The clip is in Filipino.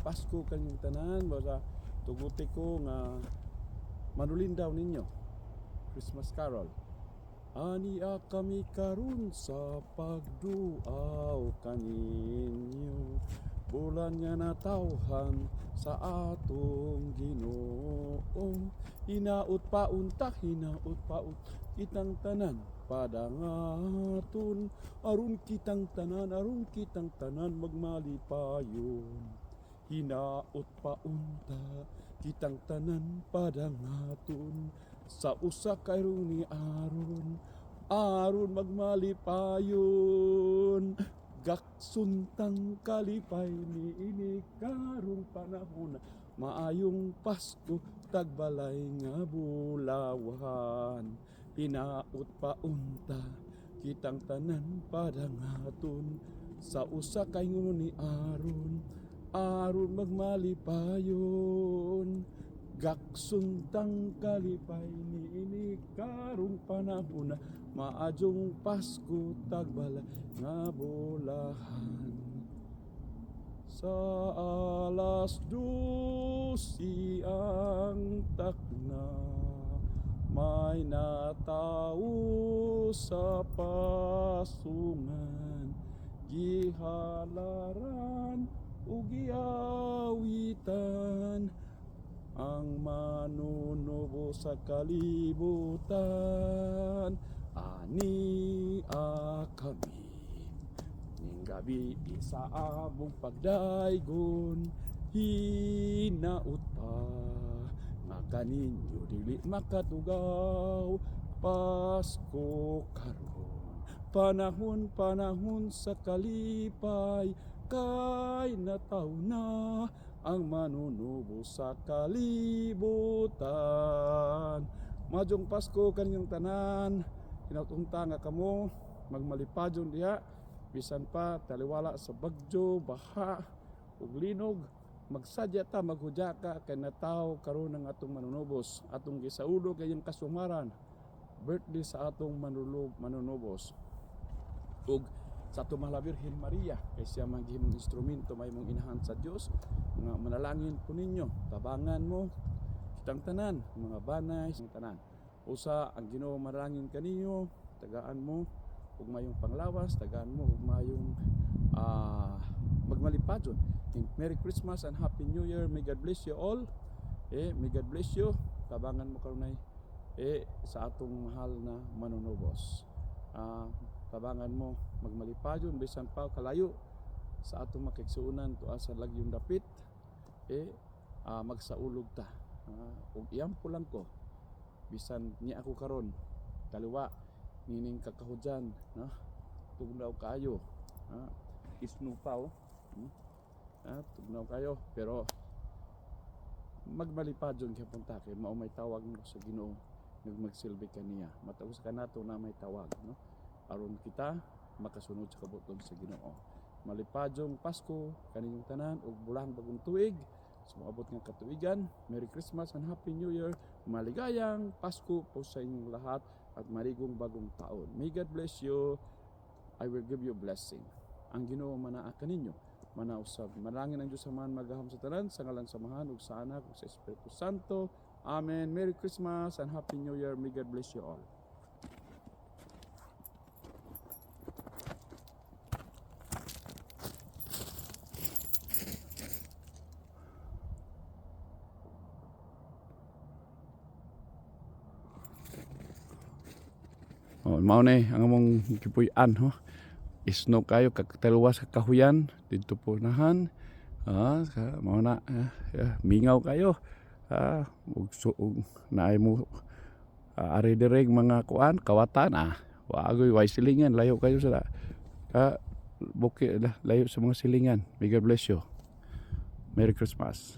Pasko kanyang tanan. Basta tuguti ko nga manulin daw ninyo Christmas Carol. Ania kami karon sa pagduaw kaninyo, bulan nga natawhan sa atong Ginoo. Hinaut paunta, hinaut paut kitang tanan padangaton, aron kitang tanan magmalipayon. Hinaut paunta kitang tanan padangaton, sa usa kay ni aron magmalipayon. Gaksuntang kalipay niini karong panahon, maayong Pasko tagbalay nga bulawan. Hinaut paunta kitang tanan padangaton, sa usa kay ni aron magmalipayon. Gaksuntang kalipay niini karong panahon, maadjong Pasko tagbalay nga bulahan. Sa alas 12 ang takna, may natawo sa pasungan, gihalaran ug giawitan ang manunubo sa kalibutan. Ani kami ning gabi sa among pagdaygon, hinaut pa nga kaninyo dili makatugaw. Pasko karon, panahon sa kalipay, kay nataw na ang manunubo sa kalibutan. Majong Pasko kanyang tanan. Hinautunta nga kamo magmalipadyon diha, bisan pa taliwala sa bagyo, baha ug linog. Magsadya ta, maghudya ka, kay nataw karon ang atong manunubos. Atong gisaulo kayong kasumaran, birthday sa atong manunubos. Ug sa atong mahal Birhen Maria, kay siya maghimong instrumento may mong inahan sa Dios. Nga manalangin po ninyo, tabangan mo kitang tanan, mga banay ng tanan. Usa ang Ginoo marangin kaninyo, tagaan mo ug mayong panglawas, tagaan mo ug mayong magmalipadyon. Merry Christmas and Happy New Year. May God bless you all. May God bless you. Tabangan mo karon sa atong mahal na manunubos. Tabangan mo magmalipadyon bisan pa kalayo sa atong makigsuunan tuwa sa lagyong dapit. Magsaulog ta. Ug iyampo lang ko, bisan ni ako karon kaliwa nining kakahudyan, tugnaw kayo, isnupaw, tugnaw kayo, pero magmalipadyon gyapon ta kay mao may tawag mo sa Ginoo magsilbi kaniya. Matapos ka nato na may tawag, aron kita makasunod sa kabuton sa Ginoo. Malipadyong Pasko kaninyong tanan ug bulahang bagong tuig. Sumabot nga katuigan. Merry Christmas and Happy New Year. Maligayang Pasko po sa inyong lahat at marigong bagong taon. May God bless you. I will give you blessing. Ang Ginoo manaa kaninyo, manausab. Manalangin ang Dios Amahan magahom sa tanan, sa ngalan samahan ug sa Anak ug sa Espiritu Santo. Amen. Merry Christmas and Happy New Year. May God bless you all. Mao ni ang among gipuy-an isno kayo kagtaluwas sa kahuyan dito po nahan. Mao na mingaw kayo. Ug naay mo ari direng mga kuan kawatan wagoy way silingan, layo kayo sa buki layo sa mga silingan. May God bless you. Merry Christmas.